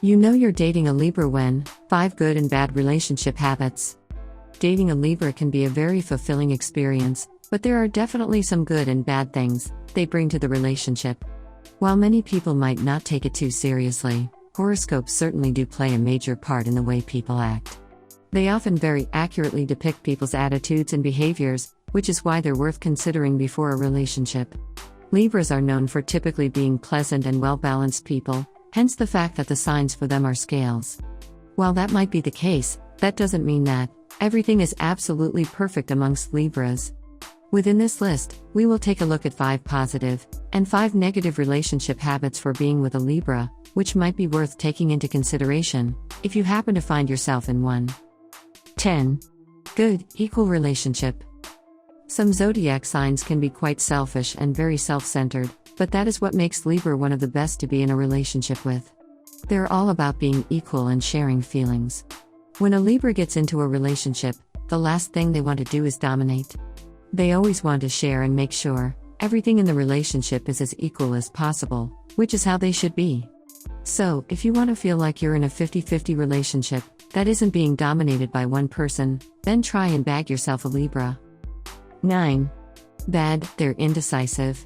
You know you're dating a Libra when 5 good and bad relationship habits. Dating a Libra can be a very fulfilling experience, but there are definitely some good and bad things they bring to the relationship. While many people might not take it too seriously, horoscopes certainly do play a major part in the way people act. They often very accurately depict people's attitudes and behaviors, which is why they're worth considering before a relationship. Libras are known for typically being pleasant and well-balanced people, hence the fact that the signs for them are scales. While that might be the case, that doesn't mean that everything is absolutely perfect amongst Libras. Within this list, we will take a look at 5 positive and 5 negative relationship habits for being with a Libra, which might be worth taking into consideration if you happen to find yourself in one. 10. Good, equal relationship. Some zodiac signs can be quite selfish and very self-centered, but that is what makes Libra one of the best to be in a relationship with. They're all about being equal and sharing feelings. When a Libra gets into a relationship, the last thing they want to do is dominate. They always want to share and make sure everything in the relationship is as equal as possible, which is how they should be. So, if you want to feel like you're in a 50-50 relationship that isn't being dominated by one person, then try and bag yourself a Libra. 9. Bad, they're indecisive.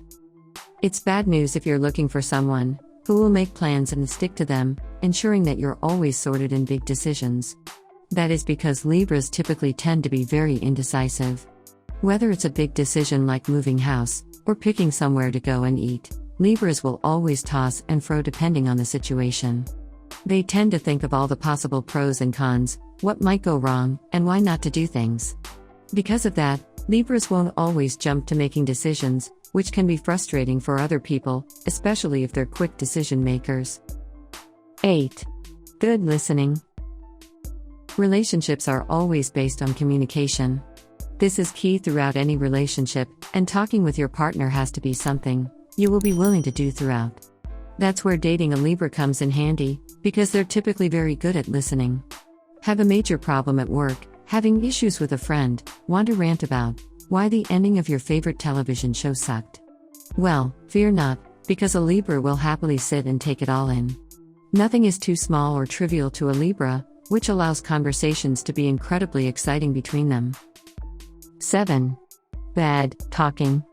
It's bad news if you're looking for someone who will make plans and stick to them, ensuring that you're always sorted in big decisions. That is because Libras typically tend to be very indecisive. Whether it's a big decision like moving house or picking somewhere to go and eat, Libras will always toss and fro depending on the situation. They tend to think of all the possible pros and cons, what might go wrong, and why not to do things. Because of that, Libras won't always jump to making decisions, which can be frustrating for other people, especially if they're quick decision makers. 8. Good listening. Relationships are always based on communication. This is key throughout any relationship, and talking with your partner has to be something you will be willing to do throughout. That's where dating a Libra comes in handy, because they're typically very good at listening. Have a major problem at work, having issues with a friend, want to rant about why the ending of your favorite television show sucked? Well, fear not, because a Libra will happily sit and take it all in. Nothing is too small or trivial to a Libra, which allows conversations to be incredibly exciting between them. 7. Bad, talking.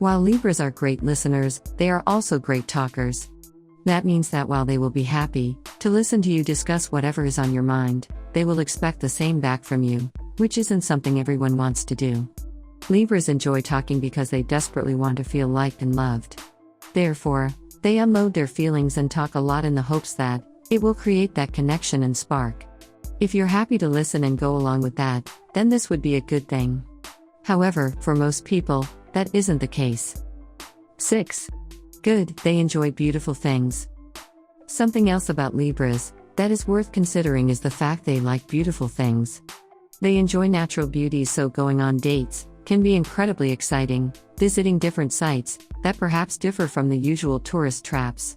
While Libras are great listeners, they are also great talkers. That means that while they will be happy to listen to you discuss whatever is on your mind, they will expect the same back from you, which isn't something everyone wants to do. Libras enjoy talking because they desperately want to feel liked and loved. Therefore, they unload their feelings and talk a lot in the hopes that it will create that connection and spark. If you're happy to listen and go along with that, then this would be a good thing. However, for most people, that isn't the case. 6. Good, they enjoy beautiful things. Something else about Libras that is worth considering is the fact they like beautiful things. They enjoy natural beauty, so going on dates can be incredibly exciting, visiting different sites that perhaps differ from the usual tourist traps.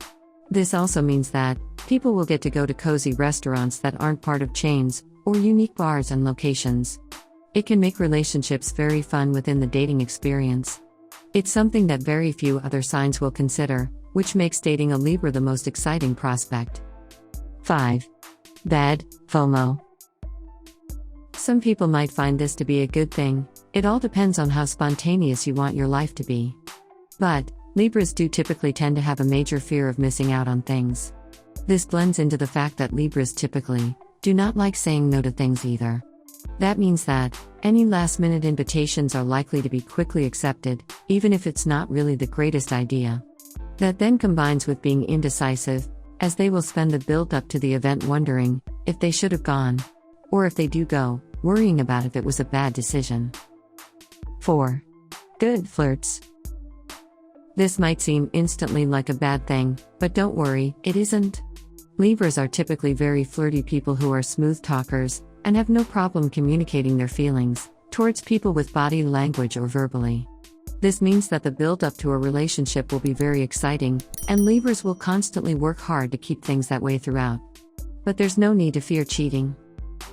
This also means that people will get to go to cozy restaurants that aren't part of chains or unique bars and locations. It can make relationships very fun within the dating experience. It's something that very few other signs will consider, which makes dating a Libra the most exciting prospect. 5. Bad, FOMO. Some people might find this to be a good thing. It all depends on how spontaneous you want your life to be. But Libras do typically tend to have a major fear of missing out on things. This blends into the fact that Libras typically do not like saying no to things either. That means that any last-minute invitations are likely to be quickly accepted, even if it's not really the greatest idea. That then combines with being indecisive, as they will spend the build-up to the event wondering if they should have gone, or if they do go, worrying about if it was a bad decision. 4. Good, flirts. This might seem instantly like a bad thing, but don't worry, it isn't. Libras are typically very flirty people who are smooth talkers and have no problem communicating their feelings towards people with body language or verbally. This means that the build-up to a relationship will be very exciting, and Libras will constantly work hard to keep things that way throughout. But there's no need to fear cheating.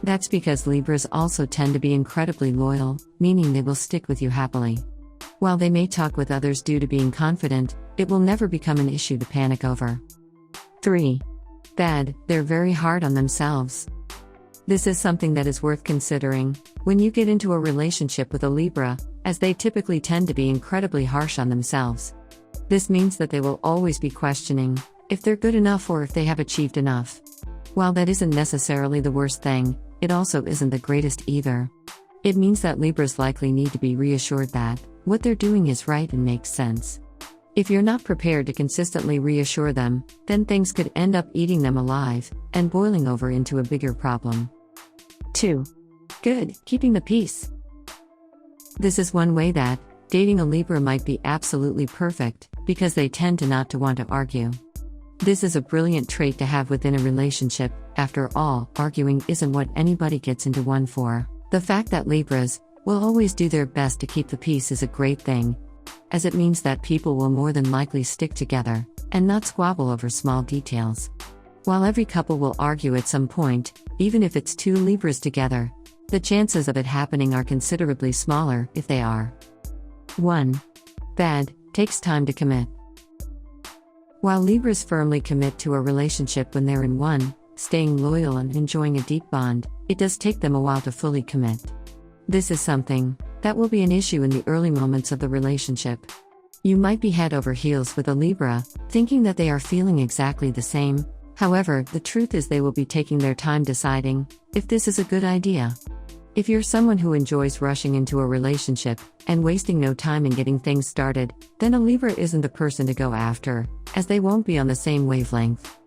That's because Libras also tend to be incredibly loyal, meaning they will stick with you happily. While they may talk with others due to being confident, it will never become an issue to panic over. 3. Bad, they're very hard on themselves. This is something that is worth considering when you get into a relationship with a Libra, as they typically tend to be incredibly harsh on themselves. This means that they will always be questioning if they're good enough or if they have achieved enough. While that isn't necessarily the worst thing, it also isn't the greatest either. It means that Libras likely need to be reassured that what they're doing is right and makes sense. If you're not prepared to consistently reassure them, then things could end up eating them alive and boiling over into a bigger problem. 2. Good, keeping the peace. This is one way that dating a Libra might be absolutely perfect, because they tend to not to want to argue. This is a brilliant trait to have within a relationship. After all, arguing isn't what anybody gets into one for. The fact that Libras will always do their best to keep the peace is a great thing, as it means that people will more than likely stick together and not squabble over small details. While every couple will argue at some point, even if it's two Libras together, the chances of it happening are considerably smaller if they are. 1. Bad, takes time to commit. While Libras firmly commit to a relationship when they're in one, staying loyal and enjoying a deep bond, it does take them a while to fully commit. This is something that will be an issue in the early moments of the relationship. You might be head over heels with a Libra, thinking that they are feeling exactly the same. However, the truth is they will be taking their time deciding if this is a good idea. If you're someone who enjoys rushing into a relationship and wasting no time in getting things started, then a Libra isn't the person to go after, as they won't be on the same wavelength.